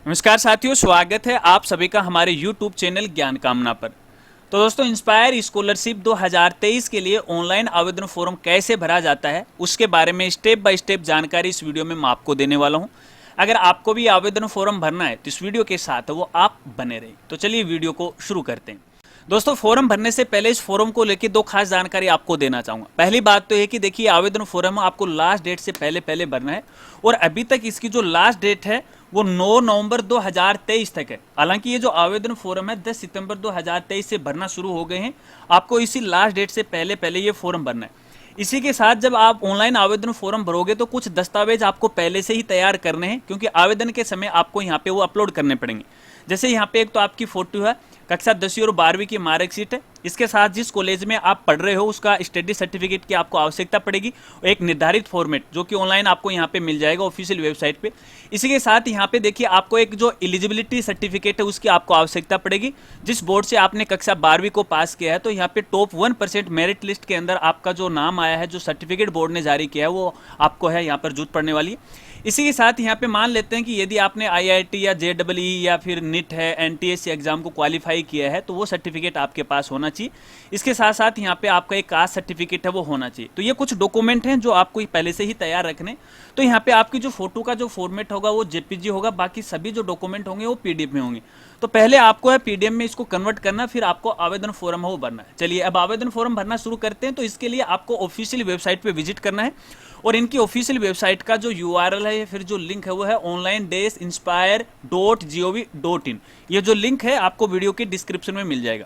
नमस्कार साथियों, स्वागत है आप सभी का हमारे YouTube चैनल ज्ञान कामना पर। तो दोस्तों, इंस्पायर स्कॉलरशिप 2023 के लिए ऑनलाइन आवेदन फॉर्म कैसे भरा जाता है उसके बारे में स्टेप बाय स्टेप जानकारी इस वीडियो में मैं आपको देने वाला हूं। अगर आपको भी आवेदन फॉर्म भरना है तो इस वीडियो के साथ वो आप बने रहिए। तो चलिए वीडियो को शुरू करते हैं। दोस्तों, फॉर्म भरने से पहले इस फॉर्म को लेकर दो खास जानकारी आपको देना चाहूंगा। पहली बात तो है कि देखिए, आवेदन फॉर्म आपको लास्ट डेट से पहले भरना है और अभी तक इसकी जो लास्ट डेट है वो 9 नवंबर 2023 तक है। हालांकि ये जो आवेदन फॉर्म है 10 सितंबर 2023 से भरना शुरू हो गए हैं। आपको इसी लास्ट डेट से पहले ये फॉर्म भरना है। इसी के साथ जब आप ऑनलाइन आवेदन फॉर्म भरोगे तो कुछ दस्तावेज आपको पहले से ही तैयार करने हैं, क्योंकि आवेदन के समय आपको यहाँ पे वो अपलोड करने पड़ेंगे। जैसे यहाँ पे एक तो आपकी फोटो है, कक्षा 10वीं और 12वीं की मार्कशीट है। इसके साथ जिस कॉलेज में आप पढ़ रहे हो उसका स्टडी सर्टिफिकेट की आपको आवश्यकता पड़ेगी, एक निर्धारित फॉर्मेट जो कि ऑनलाइन आपको यहाँ पे मिल जाएगा ऑफिशियल वेबसाइट पे। इसी के साथ यहाँ पे देखिए, आपको एक जो एलिजिबिलिटी सर्टिफिकेट है उसकी आपको आवश्यकता पड़ेगी। जिस बोर्ड से आपने कक्षा 12वीं को पास किया है तो यहाँ पे टॉप 1% मेरिट लिस्ट के अंदर आपका जो नाम आया है, जो सर्टिफिकेट बोर्ड ने जारी किया है, वो आपको है यहाँ पर जरूरत पड़ने वाली है। इसी के साथ यहाँ पे मान लेते हैं कि यदि आपने आईआईटी या जेईई या फिर नीट है, एनटीएससी एग्जाम को क्वालिफाई किया है तो वो सर्टिफिकेट आपके पास होना चाहिए। इसके साथ साथ यहाँ पे आपका एक कास्ट सर्टिफिकेट है वो होना चाहिए। तो ये कुछ डॉक्यूमेंट हैं जो आपको पहले से ही तैयार रखने। तो यहाँ पे आपकी जो फोटो का जो फॉर्मेट होगा वो जेपीजी होगा, बाकी सभी जो डॉक्यूमेंट होंगे वो पीडीएफ में होंगे। तो पहले आपको है पीडीएफ में इसको कन्वर्ट करना, फिर आपको आवेदन फॉर्म है वो भरना है। चलिए अब आवेदन फॉर्म भरना शुरू करते हैं। तो इसके लिए आपको ऑफिशियल वेबसाइट पे विजिट करना है और इनकी ऑफिशियल वेबसाइट का जो यूआरएल है या फिर जो लिंक है वो है online-inspire.gov.in। ये जो लिंक है आपको वीडियो के डिस्क्रिप्शन में मिल जाएगा।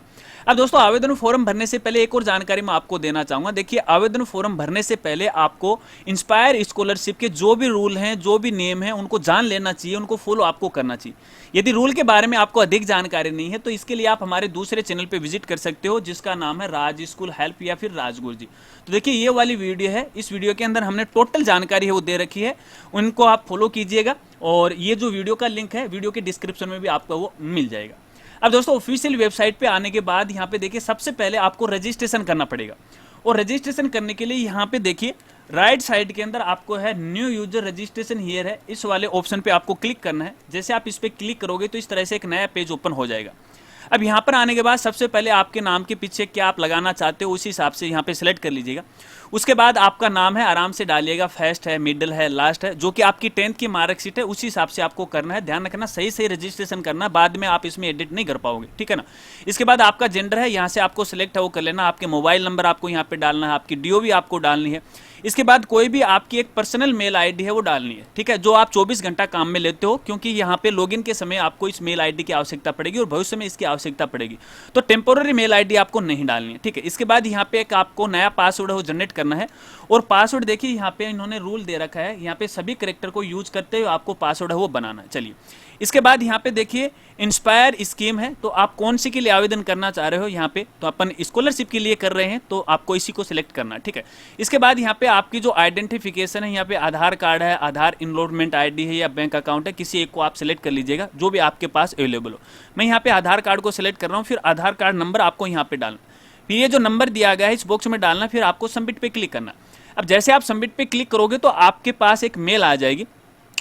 अब दोस्तों, आवेदन फॉर्म भरने से पहले एक और जानकारी मैं आपको देना चाहूंगा। देखिए, आवेदन फॉर्म भरने से पहले आपको इंस्पायर स्कॉलरशिप के जो भी रूल हैं, जो भी नियम हैं, उनको जान लेना चाहिए, उनको फॉलो आपको करना चाहिए। यदि रूल के बारे में आपको अधिक जानकारी नहीं है तो इसके लिए आप हमारे दूसरे चैनल पे विजिट कर सकते हो, जिसका नाम है राज स्कूल हेल्प या फिर राजगुरु जी। तो देखिए, ये वाली वीडियो है, इस वीडियो के अंदर हमने टोटल जानकारी है वो दे रखी है, उनको आप फॉलो कीजिएगा। और ये जो वीडियो का लिंक है वीडियो के डिस्क्रिप्शन में भी आपको वो मिल जाएगा। अब दोस्तों, ऑफिशियल वेबसाइट पे आने के बाद यहाँ पे देखिए, सबसे पहले आपको रजिस्ट्रेशन करना पड़ेगा। और रजिस्ट्रेशन करने के लिए यहाँ पे देखिए, राइट साइड के अंदर आपको है न्यू यूजर रजिस्ट्रेशन हियर है, इस वाले ऑप्शन पे आपको क्लिक करना है। जैसे आप इस पे क्लिक करोगे तो इस तरह से एक नया पेज ओपन हो जाएगा। अब यहाँ पर आने के बाद सबसे पहले आपके नाम के पीछे क्या आप लगाना चाहते हो उसी हिसाब से यहाँ पे सिलेक्ट कर लीजिएगा। उसके बाद आपका नाम है आराम से डालिएगा, फर्स्ट है, मिडिल है, लास्ट है, जो कि आपकी 10th की मार्कशीट है उसी हिसाब से आपको करना है। ध्यान रखना, सही रजिस्ट्रेशन करना, बाद में आप इसमें एडिट नहीं कर पाओगे, ठीक है ना। इसके बाद आपका जेंडर है, यहाँ से आपको सिलेक्ट है वो कर लेना। आपके मोबाइल नंबर आपको यहाँ पे डालना है, आपकी डीओ भी आपको डालनी है। इसके बाद कोई भी आपकी एक पर्सनल मेल आईडी है वो डालनी है, ठीक है, जो आप 24 घंटा काम में लेते हो, क्योंकि यहाँ पे लॉगिन के समय आपको इस मेल आईडी की आवश्यकता पड़ेगी और भविष्य में इसकी आवश्यकता पड़ेगी। तो टेम्पोररी मेल आईडी आपको नहीं डालनी है, ठीक है। इसके बाद यहाँ पे एक आपको नया पासवर्ड है वो जनरेट करना है। और पासवर्ड देखिए, यहाँ पे इन्होंने रूल दे रखा है, यहाँ पे सभी कैरेक्टर को यूज करते हुए आपको पासवर्ड है वो बनाना है। चलिए, इसके बाद यहाँ पे देखिए इंस्पायर स्कीम है, तो आप कौन सी के लिए आवेदन करना चाह रहे हो। यहाँ पे तो अपन स्कॉलरशिप के लिए कर रहे हैं तो आपको इसी को सिलेक्ट करना है, ठीक है। इसके बाद यहाँ पे आपकी जो आइडेंटिफिकेशन है, यहाँ पे आधार कार्ड है, आधार इनरोलमेंट आईडी है या बैंक अकाउंट है, किसी एक को आप सिलेक्ट कर लीजिएगा जो भी आपके पास अवेलेबल हो। मैं यहाँ पे आधार कार्ड को सिलेक्ट कर रहा हूँ। फिर आधार कार्ड नंबर आपको यहाँ पे डालना, फिर ये जो नंबर दिया गया है इस बॉक्स में डालना, फिर आपको सबमिट पे क्लिक करना। अब जैसे आप सबमिट पे क्लिक करोगे तो आपके पास एक मेल आ जाएगी।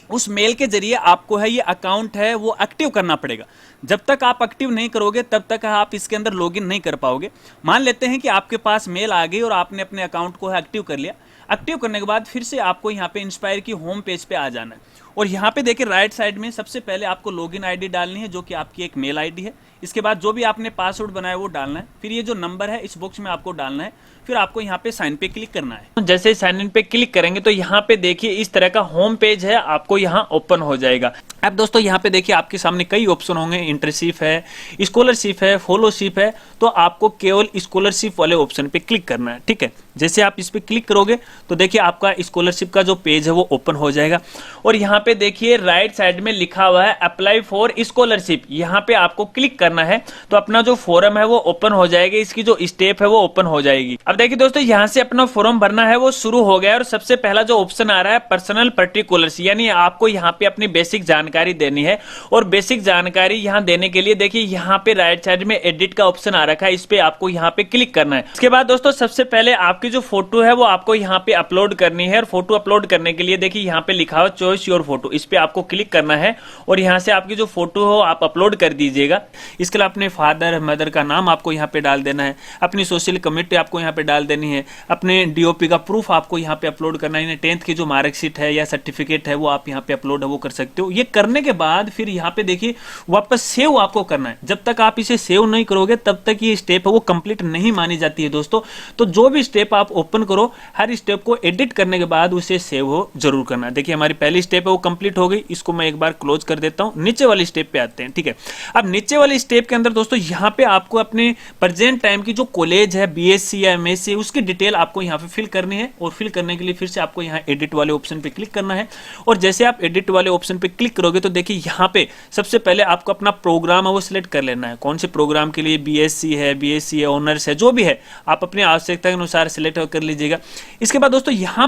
उस मेल के जरिए आपको है ये अकाउंट है वो एक्टिव करना पड़ेगा। जब तक आप एक्टिव नहीं करोगे तब तक आप इसके अंदर लॉगिन नहीं कर पाओगे। मान लेते हैं कि आपके पास मेल आ गई और आपने अपने अकाउंट को एक्टिव कर लिया। एक्टिव करने के बाद फिर से आपको यहाँ पे इंस्पायर की होम पेज पे आ जाना है और यहाँ पे देखिए राइट साइड में सबसे पहले आपको लॉगिन आईडी डालनी है, जो कि आपकी एक मेल आईडी है। इसके बाद जो भी आपने पासवर्ड बनाया वो डालना है, फिर ये जो नंबर है इस बॉक्स में आपको डालना है, फिर आपको यहाँ पे साइन पे क्लिक करना है। जैसे साइन इन पे क्लिक करेंगे तो यहाँ पे देखिए इस तरह का होम पेज है आपको यहाँ ओपन हो जाएगा। अब दोस्तों, यहाँ पे देखिए आपके सामने कई ऑप्शन होंगे, इंटर्नशिप है, स्कॉलरशिप है, फॉलोशिप है। तो आपको केवल स्कॉलरशिप वाले ऑप्शन पे क्लिक करना है, ठीक है। जैसे आप इस पे क्लिक करोगे तो देखिए आपका स्कॉलरशिप का जो पेज है वो ओपन हो जाएगा और यहाँ पे देखिए राइट साइड में लिखा हुआ है अप्लाई फॉर स्कॉलरशिप। यहाँ पे आपको क्लिक करना है तो अपना जो फॉर्म है वो ओपन हो जाएगा, इसकी जो स्टेप है वो ओपन हो जाएगी। अब देखिए दोस्तों, यहाँ से अपना फॉर्म भरना है वो शुरू हो गया और सबसे पहला जो ऑप्शन आ रहा है पर्सनल पर्टिकुलर्स, यानी आपको यहाँ पे अपनी बेसिक जानकारी जानकारी देनी है। और बेसिक जानकारी यहाँ देने के लिए देखिए यहाँ पे राइट साइड में एडिट का ऑप्शन आ रखा है, इस पे आपको यहाँ पे क्लिक करना है। इसके बाद दोस्तों सबसे पहले आपकी जो फोटो है वो आपको यहाँ पे अपलोड करनी है। और फोटो अपलोड करने के लिए देखिए यहाँ पे लिखा हो चॉइस योर फोटो, इस पे आपको क्लिक करना है और यहाँ से आपकी जो फोटो हो आप अपलोड कर दीजिएगा। इसके लिए अपने फादर मदर का नाम आपको यहाँ पे डाल देना है, अपनी सोशल कम्युनिटी आपको यहाँ पे डाल देनी है, अपने डीओपी का प्रूफ आपको यहाँ पे अपलोड करना है। 10th की जो मार्कशीट है या सर्टिफिकेट है वो आप यहाँ पे अपलोड है वो कर सकते हो। ये करने के बाद फिर यहाँ पे देखिए वापस सेव आपको करना है। जब तक आप इसे सेव नहीं करोगे तब तक ये स्टेप है वो कंप्लीट नहीं मानी जाती है दोस्तों। तो जो भी स्टेप आप ओपन करो हर स्टेप को एडिट करने के बाद उसे सेव हो जरूर करना। देखिए हमारी पहली स्टेप है वो कंप्लीट हो गई, इसको मैं एक बार क्लोज कर देता हूं। नीचे वाली स्टेप पे आते हैं, ठीक है। अब नीचे वाली स्टेप के अंदर दोस्तों यहाँ पे आपको अपने प्रेजेंट टाइम की जो कॉलेज है बीएससी या एमएससी उसकी डिटेल आपको यहाँ पे फिल करनी है। और फिल करने के लिए फिर से आपको यहाँ एडिट वाले ऑप्शन पे क्लिक करना है। और जैसे आप एडिट वाले ऑप्शन पे क्लिक करोगे तो देखिए यहाँ पे सबसे पहले आपको अपना प्रोग्राम है वो सिलेक्ट कर लेना है। कौन से प्रोग्राम के लिए, बीएससी है, ऑनर्स है, जो भी है आप अपनी आवश्यकता के अनुसार सिलेक्ट कर लीजिएगा। इसके बाद दोस्तों यहाँ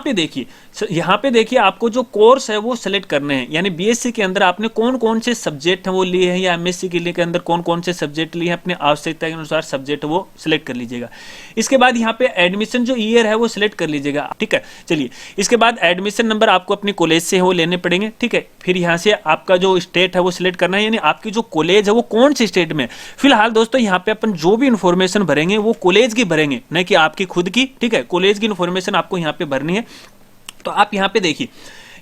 पे देखिए आपको जो कोर्स है वो सिलेक्ट करने हैं। यानी बीएससी के अंदर आपने कौन कौन से सब्जेक्ट हैं वो लिए हैं या एमएससी के लिए के अंदर कौन कौन से सब्जेक्ट लिए हैं, अपने आवश्यकता के अनुसार सब्जेक्ट वो सिलेक्ट कर लीजिएगा। इसके बाद यहाँ पे एडमिशन जो ईयर है वो सिलेक्ट कर लीजिएगा, ठीक है। चलिए इसके बाद एडमिशन नंबर आपको अपनी कॉलेज से वो लेने पड़ेंगे, ठीक है। फिर यहाँ से आपका जो स्टेट है वो सिलेक्ट करना है, यानी आपकी जो कॉलेज है वो कौन से स्टेट में। फिलहाल दोस्तों यहाँ पे अपन जो भी इंफॉर्मेशन भरेंगे वो कॉलेज की भरेंगे, न कि आपकी खुद की, ठीक है। कॉलेज की इंफॉर्मेशन आपको यहाँ पे भरनी है। तो आप यहाँ पे देखिए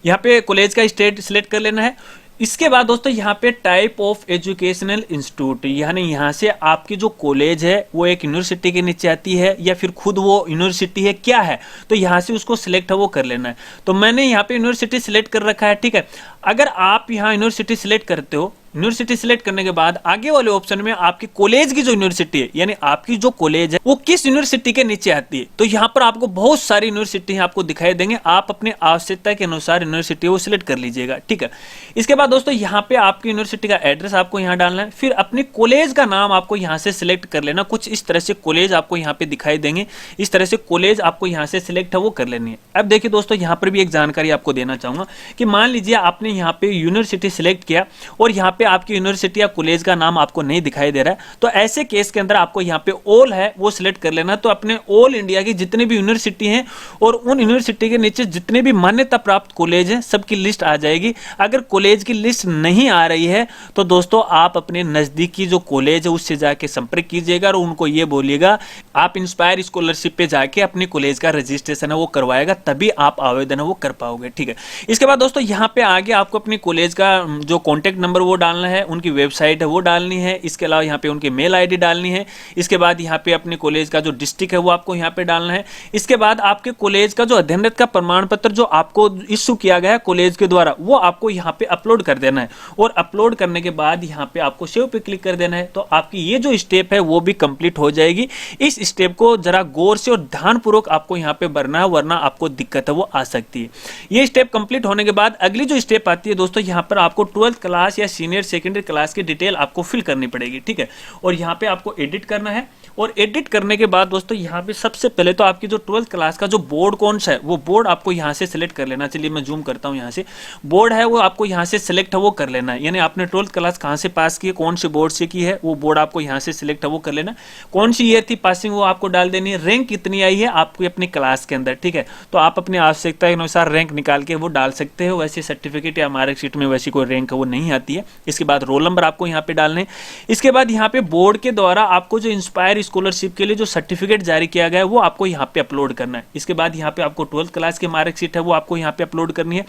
यहाँ पे कॉलेज का स्टेट सिलेक्ट कर लेना है। इसके बाद दोस्तों यहाँ पे टाइप ऑफ एजुकेशनल इंस्टीट्यूट, यानी यहाँ से आपकी जो कॉलेज है वो एक यूनिवर्सिटी के नीचे आती है या फिर खुद वो यूनिवर्सिटी है क्या है, तो यहाँ से उसको सिलेक्ट है वो कर लेना है। तो मैंने यहाँ पे यूनिवर्सिटी सिलेक्ट कर रखा है, ठीक है। अगर आप यहाँ यूनिवर्सिटी सिलेक्ट करते हो, यूनिवर्सिटी सिलेक्ट करने के बाद आगे वाले ऑप्शन में आपकी कॉलेज की जो यूनिवर्सिटी है यानी आपकी जो कॉलेज है वो किस यूनिवर्सिटी के नीचे आती है, तो यहाँ पर आपको बहुत सारी यूनिवर्सिटी आपको दिखाई देंगे। आप अपने आवश्यकता के अनुसार यूनिवर्सिटी वो सिलेक्ट कर लीजिएगा, ठीक है। इसके बाद दोस्तों यहाँ पे आपकी यूनिवर्सिटी का एड्रेस आपको यहाँ डालना है। फिर अपने कॉलेज का नाम आपको यहाँ से सिलेक्ट कर लेना। कुछ इस तरह से कॉलेज आपको यहाँ पे दिखाई देंगे, इस तरह से कॉलेज आपको यहाँ से सिलेक्ट है वो कर लेनी है। अब देखिए दोस्तों यहाँ पर भी एक जानकारी आपको देना चाहूंगा कि मान लीजिए आपने यहाँ पे यूनिवर्सिटी सिलेक्ट किया और यहाँ पे आपकी यूनिवर्सिटी या कॉलेज का नाम आपको नहीं दिखाई दे रहा है, तो ऐसे केस के अंदर आपको यहाँ पे ऑल है वो सिलेक्ट कर लेना। तो अपने ऑल इंडिया की जितने भी यूनिवर्सिटी हैं और उन यूनिवर्सिटी के नीचे जितने भी मान्यता प्राप्त कॉलेज हैं सबकी लिस्ट आ जाएगी। अगर कॉलेज की लिस्ट नहीं आ रही है तो दोस्तों आप अपने नजदीकी जो कॉलेज है उससे जाके संपर्क कीजिएगा और उनको ये बोलिएगा आप इंस्पायर स्कॉलरशिप पे जाके अपने कॉलेज का रजिस्ट्रेशन है वो करवाएगा, तभी आप आवेदन है वो कर पाओगे, ठीक है। इसके बाद दोस्तों यहाँ पे आगे आपको अपने कॉलेज का जो कॉन्टेक्ट नंबर वो डालना है, उनकी वेबसाइट है वो डालनी है। इसके अलावा यहाँ पे उनकी मेल आईडी डालनी है। इसके बाद यहाँ पे अपने कॉलेज का जो डिस्ट्रिक्ट है वो आपको यहाँ पे डालना है। इसके बाद आपके कॉलेज का जो अध्ययनरत का प्रमाण पत्र जो आपको इश्यू किया गया है कॉलेज के द्वारा वो आपको यहाँ पे अपलोड कर देना है। और अपलोड करने के बाद यहाँ पे आपको सेव पे क्लिक कर देना है। तो आपकी ये जो स्टेप है वो भी कंप्लीट हो जाएगी। इस स्टेप को जरा गौर से और ध्यानपूर्वक आपको यहाँ पे भरना है, वरना आपको दिक्कत है वो आ सकती है। ये स्टेप कंप्लीट होने के बाद अगली जो स्टेप आती है दोस्तों यहाँ पर आपको 12th क्लास या सीनियर सेकेंडरी क्लास की डिटेल आपको फिल करनी पड़ेगी, ठीक है। और यहाँ पे आपको एडिट करना है। और एडिट करने के बाद दोस्तों यहाँ पे सबसे पहले तो आपकी जो 12th क्लास का जो बोर्ड कौन सा है वो बोर्ड आपको यहाँ से सिलेक्ट कर लेना। चलिए मैं जूम करता हूँ, यहाँ से बोर्ड है वो आपको यहाँ से सिलेक्ट है वो कर लेना है। यानी आपने 12th क्लास कहाँ से पास की है, कौन से बोर्ड से की है, वो बोर्ड आपको यहाँ से सिलेक्ट है वो कर लेना। कौन सी ईयर थी पासिंग वो आपको डाल देनी है। रैंक कितनी आई है आपकी अपनी क्लास के अंदर, ठीक है। तो आप अपनी आवश्यकता के अनुसार रैंक निकाल के वो डाल सकते हो। वैसे सर्टिफिकेट या मार्कशीट में वैसी कोई रैंक है वो नहीं आती है। इसके बाद रोल नंबर आपको यहाँ पे डालने। इसके बाद यहाँ पे बोर्ड के द्वारा आपको जो इंस्पायर स्कॉलरशिप के लिए जो सर्टिफिकेट जारी किया गया है वो आपको यहाँ पे अपलोड करना है। इसके बाद यहाँ पे आपको 12th क्लास की मार्कशीट है वो आपको यहाँ पे अपलोड करनी है।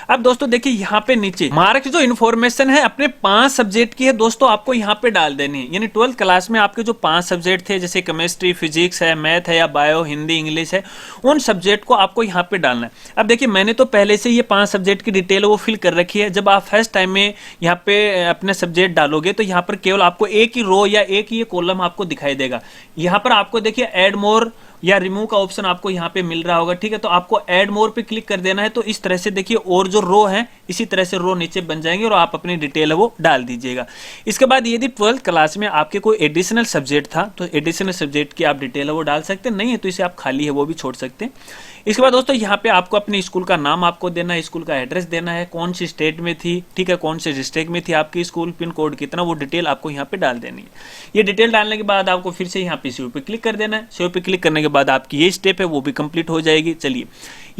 अब दोस्तों देखिए यहाँ पे नीचे मार्क्स जो इन्फॉर्मेशन है अपने 5 सब्जेक्ट की है दोस्तों आपको यहाँ पे डाल देनी है। यानी 12th क्लास में आपके जो 5 सब्जेक्ट थे जैसे केमिस्ट्री, फिजिक्स है, मैथ है या बायो, हिंदी, इंग्लिश है, उन सब्जेक्ट को आपको यहाँ पे डालना है। अब देखिए मैंने तो पहले से ये 5 सब्जेक्ट की डिटेल वो फिल कर रखी है। जब आप फर्स्ट टाइम में यहाँ पे अपने सब्जेक्ट डालोगे तो यहाँ पर केवल आपको एक ही रो या एक ही कॉलम आपको दिखाई देगा। यहाँ पर आपको देखिए ऐड मोर या रिमूव का ऑप्शन आपको यहाँ पे मिल रहा होगा, ठीक है। तो आपको ऐड मोर पे क्लिक कर देना है। तो इस तरह से देखिए और जो रो है इसी तरह से रो नीचे बन जाएंगे और आप अपनी डिटेल है वो डाल दीजिएगा। इसके बाद यदि 12th क्लास में आपके कोई एडिशनल सब्जेक्ट था तो एडिशनल सब्जेक्ट की आप डिटेल है वो डाल सकते हैं, नहीं है तो इसे आप खाली है वो भी छोड़ सकते हैं। इसके बाद दोस्तों यहाँ पे आपको अपने स्कूल का नाम आपको देना है, स्कूल का एड्रेस देना है, कौन सी स्टेट में थी, ठीक है, कौन से डिस्ट्रिक्ट में थी आपकी स्कूल, पिन कोड कितना, वो डिटेल आपको यहाँ पे डाल देनी है। ये डिटेल डालने के बाद आपको फिर से यहाँ पे सेव पे क्लिक कर देना है। सेव पे क्लिक करने के बाद आपकी ये स्टेप है वो भी कंप्लीट हो जाएगी। चलिए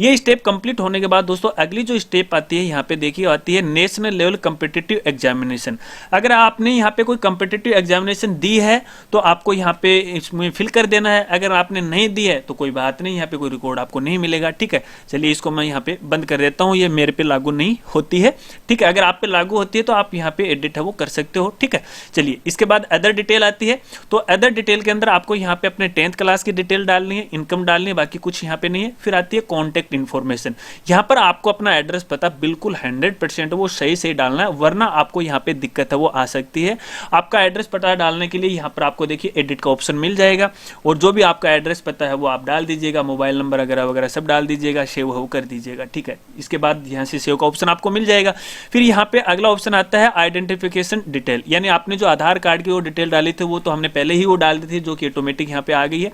ये स्टेप कंप्लीट होने के बाद दोस्तों अगली जो स्टेप आती है यहाँ पे देखिए आती है नेशनल लेवल कॉम्पिटिटिव एग्जामिनेशन। अगर आपने यहाँ पे कोई कॉम्पिटिटिव एग्जामिनेशन दी है तो आपको यहाँ पे इसमें फिल कर देना है। अगर आपने नहीं दी है तो कोई बात नहीं, यहाँ पे कोई रिकॉर्ड आपको नहीं मिलेगा, ठीक है। चलिए इसको मैं यहाँ पे बंद कर देता हूँ, ये मेरे पे लागू नहीं होती है, ठीक है। अगर आप पे लागू होती है तो आप यहाँ पे एडिट है वो कर सकते हो, ठीक है। चलिए इसके बाद अदर डिटेल आती है। तो अदर डिटेल के अंदर आपको यहाँ पे अपने 10th क्लास की डिटेल डालनी है, इनकम डालनी है, बाकी कुछ यहाँ पे नहीं है। फिर आती है कॉन्टेक्ट इन्फॉर्मेशन। यहाँ पर आपको अपना एड्रेस पता बिल्कुल 100% वो सही डालना है, वरना आपको यहाँ पे दिक्कत है वो आ सकती है। आपका एड्रेस पता डालने के लिए यहाँ पर आपको देखिए एडिट का ऑप्शन मिल जाएगा और जो भी आपका एड्रेस पता है वो आप डाल दीजिएगा, मोबाइल नंबर वगैरह वगैरह सब डाल दीजिएगा, सेव हो कर दीजिएगा, ठीक है। इसके बाद यहाँ से सेव का ऑप्शन आपको मिल जाएगा। फिर यहाँ पे अगला ऑप्शन आता है आइडेंटिफिकेशन डिटेल, यानी आपने जो आधार कार्ड की वो डिटेल डाली थी वो तो हमने पहले ही वो डाल दी थी, जो कि ऑटोमेटिक यहाँ पे आ गई है।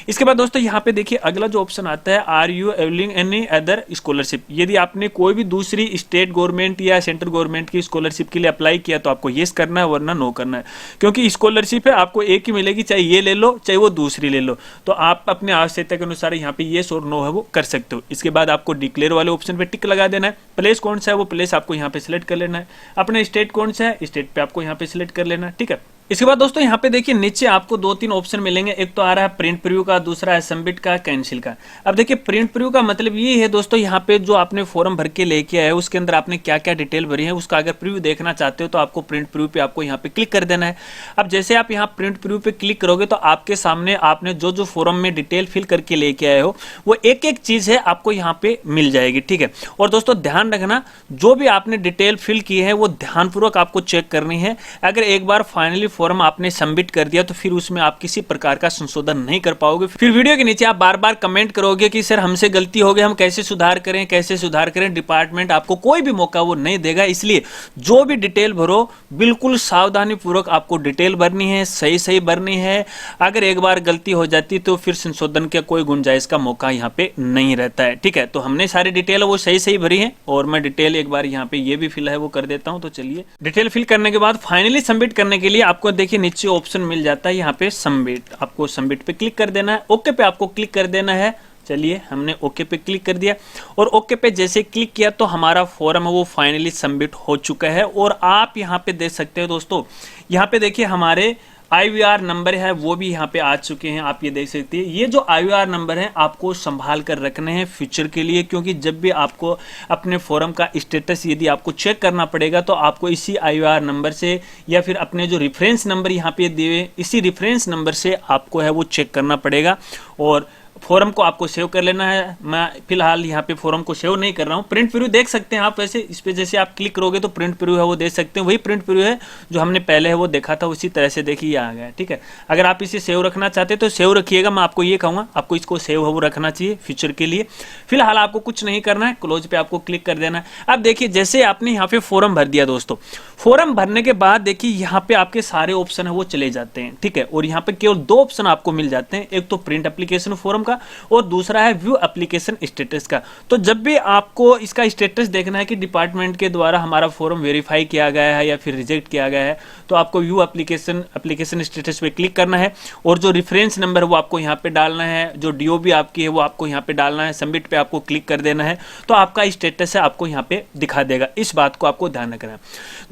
इसके बाद दोस्तों यहाँ पे देखिए अगला जो ऑप्शन आता है are you availing any other scholarship. यदि आपने कोई भी दूसरी स्टेट गवर्नमेंट या सेंट्रल गवर्नमेंट की स्कॉलरशिप के लिए अप्लाई किया तो आपको येस करना है, वरना नो करना है, क्योंकि स्कॉलरशिप है आपको एक ही मिलेगी, चाहे ये ले लो चाहे वो दूसरी ले लो। तो आप अपने आवश्यकता के अनुसार यहाँ पे येस और नो है वो कर सकते हो। इसके बाद आपको डिक्लेयर वाले ऑप्शन पे टिक लगा देना है। प्लेस कौन सा है वो प्लेस आपको यहाँ पे सिलेक्ट कर लेना है। अपने स्टेट कौन सा है स्टेट पे आपको यहाँ पे सिलेक्ट कर लेना है, ठीक है। इसके बाद दोस्तों यहाँ पे देखिए नीचे आपको 2-3 ऑप्शन मिलेंगे। एक तो आ रहा है प्रिंट प्रीव्यू का, दूसरा है सबमिट का, कैंसिल का। अब देखिए प्रिंट प्रीव्यू का मतलब ये है दोस्तों, यहाँ पे जो आपने फॉर्म भर के लेके आए उसके अंदर आपने क्या क्या डिटेल भरी है उसका अगर प्रीव्यू देखना चाहते हो तो आपको प्रिंट प्रीव्यू पे आपको यहाँ पे क्लिक कर देना है। अब जैसे आप यहाँ प्रिंट प्रीव्यू पे क्लिक करोगे तो आपके सामने आपने जो जो फॉर्म में डिटेल फिल करके लेके आए हो वो एक एक चीज है आपको यहाँ पे मिल जाएगी, ठीक है। और दोस्तों ध्यान रखना, जो भी आपने डिटेल फिल की है वो ध्यानपूर्वक आपको चेक करनी है। अगर एक बार फाइनली फॉर्म आपने सबमिट कर दिया तो फिर उसमें आप किसी प्रकार का संशोधन नहीं कर पाओगे। फिर वीडियो के नीचे आप बार बार कमेंट करोगे कि सर हमसे गलती हो गई, हम कैसे सुधार करें कैसे सुधार करें। डिपार्टमेंट आपको कोई भी मौका वो नहीं देगा, इसलिए जो भी डिटेल भरो बिल्कुल सावधानी पूर्वक आपको डिटेल भरनी है, सही भरनी है। अगर एक बार गलती हो जाती तो फिर संशोधन का कोई गुंजाइश का मौका यहाँ पे नहीं रहता है, ठीक है। तो हमने सारी डिटेल वो सही भरी है और मैं डिटेल एक बार यहाँ पे ये भी फिल है वो कर देता हूँ। तो चलिए डिटेल फिल करने के बाद फाइनली सबमिट करने के लिए आपको देखिए नीचे ऑप्शन मिल जाता है यहाँ पे सबमिट। आपको सबमिट पे क्लिक कर देना है, ओके पे आपको क्लिक कर देना है। चलिए हमने ओके पे क्लिक कर दिया और ओके पे जैसे क्लिक किया तो हमारा फॉर्म है वो फाइनली सबमिट हो चुका है। और आप यहाँ पे देख सकते हो दोस्तों, यहाँ पे देखिए हमारे IVR नंबर है वो भी यहाँ पे आ चुके हैं, आप ये देख सकते हैं। ये जो IVR नंबर है आपको संभाल कर रखने हैं फ्यूचर के लिए, क्योंकि जब भी आपको अपने फॉर्म का स्टेटस यदि आपको चेक करना पड़ेगा तो आपको इसी IVR नंबर से या फिर अपने जो रेफरेंस नंबर यहाँ पे दिए इसी रेफरेंस नंबर से आपको है वो चेक करना पड़ेगा और फॉर्म को आपको सेव कर लेना है। मैं फिलहाल यहाँ पे फॉर्म को सेव नहीं कर रहा हूँ। प्रिंट प्रीव्यू देख सकते हैं आप, वैसे इस पे जैसे आप क्लिक करोगे तो प्रिंट प्रीव्यू है वो देख सकते हैं, वही प्रिंट प्रीव्यू है जो हमने पहले है वो देखा था, उसी तरह से देखिए आ गया, ठीक है। अगर आप इसे सेव रखना चाहते तो सेव रखिएगा, मैं आपको ये कहूँगा आपको इसको सेव है वो रखना चाहिए फ्यूचर के लिए। फिलहाल आपको कुछ नहीं करना है, क्लोज पे आपको क्लिक कर देना है। अब देखिए जैसे आपने यहाँ पे फॉर्म भर दिया दोस्तों, फॉर्म भरने के बाद देखिए यहाँ पे आपके सारे ऑप्शन है वो चले जाते हैं, ठीक है। और यहाँ पे केवल 2 ऑप्शन आपको मिल जाते हैं, एक तो प्रिंट एप्लीकेशन फॉर्म का और दूसरा है व्यू एप्लीकेशन स्टेटस का। तो जब भी आपको इसका स्टेटस देखना है कि डिपार्टमेंट के द्वारा हमारा फॉर्म वेरीफाई किया गया है या फिर रिजेक्ट किया गया है, तो आपको व्यू एप्लीकेशन स्टेटस पे क्लिक करना है और जो रेफरेंस नंबर वो आपको यहाँ पे डालना है, जो DOB आपकी है वो आपको यहाँ पे डालना है, सबमिट पे आपको क्लिक कर देना है, तो आपका स्टेटस है आपको यहाँ पे दिखा देगा। इस बात को आपको ध्यान रखना है।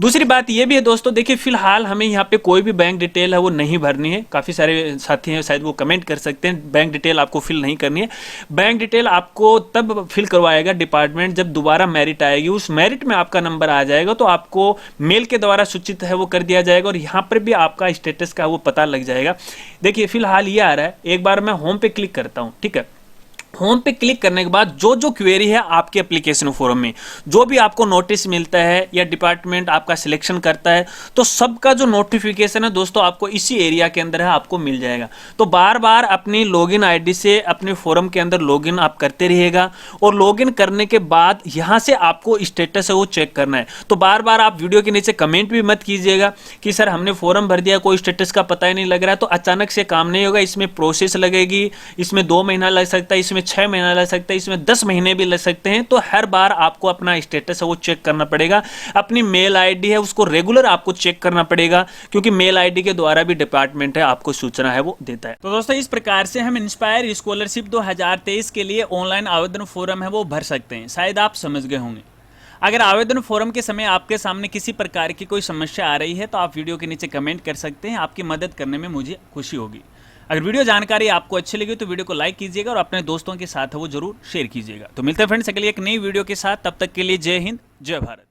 दूसरी बात ये भी है दोस्तों, देखिए फिलहाल हमें यहाँ पे कोई भी बैंक डिटेल है वो नहीं भरनी है। काफी सारे साथी हैं शायद वो कमेंट कर सकते हैं बैंक डिटेल आपको फिल नहीं करनी है। बैंक डिटेल आपको तब फिल करवाएगा डिपार्टमेंट जब दोबारा मेरिट आएगी, उस मेरिट में आपका नंबर आ जाएगा तो आपको मेल के द्वारा सूचित है वो कर दिया जाएगा और यहाँ पर भी आपका स्टेटस का वो पता लग जाएगा। देखिए फिलहाल ये आ रहा है, एक बार मैं होम पे क्लिक करता हूँ, ठीक है। होम पे क्लिक करने के बाद जो जो क्वेरी है आपके एप्लीकेशन फॉर्म में, जो भी आपको नोटिस मिलता है या डिपार्टमेंट आपका सिलेक्शन करता है, तो सबका जो नोटिफिकेशन है दोस्तों आपको इसी एरिया के अंदर है, आपको मिल जाएगा। तो बार बार अपनी लॉगिन आईडी से अपने फॉर्म के अंदर लॉगिन आप करते रहिएगा, और लॉगिन करने के बाद यहाँ से आपको स्टेटस है वो चेक करना है। तो बार बार आप वीडियो के नीचे कमेंट भी मत कीजिएगा कि सर हमने फॉर्म भर दिया, कोई स्टेटस का पता ही नहीं लग रहा है। तो अचानक से काम नहीं होगा, इसमें प्रोसेस लगेगी, इसमें 2 महीना लग सकता है, इसमें 6 महीना लग सकता है, इसमें 10 महीने भी लग सकते हैं। तो हर बार आपको अपना स्टेटस है वो चेक करना पड़ेगा। अपनी मेल आईडी है उसको रेगुलर आपको चेक करना पड़ेगा, क्योंकि मेल आईडी के द्वारा भी डिपार्टमेंट है आपको सूचना है वो देता है। तो दोस्तों इस प्रकार से हम इंस्पायर स्कॉलरशिप 2023 के लिए ऑनलाइन आवेदन फॉर्म है वो भर सकते हैं। शायद आप समझ गए होंगे। अगर आवेदन फॉर्म के समय आपके सामने किसी प्रकार की कोई समस्या आ रही है तो आप वीडियो के नीचे कमेंट कर सकते हैं, आपकी मदद करने में मुझे खुशी होगी। अगर वीडियो जानकारी आपको अच्छी लगी तो वीडियो को लाइक कीजिएगा और अपने दोस्तों के साथ वो जरूर शेयर कीजिएगा। तो मिलते हैं फ्रेंड्स अगली एक नई वीडियो के साथ, तब तक के लिए जय हिंद जय भारत।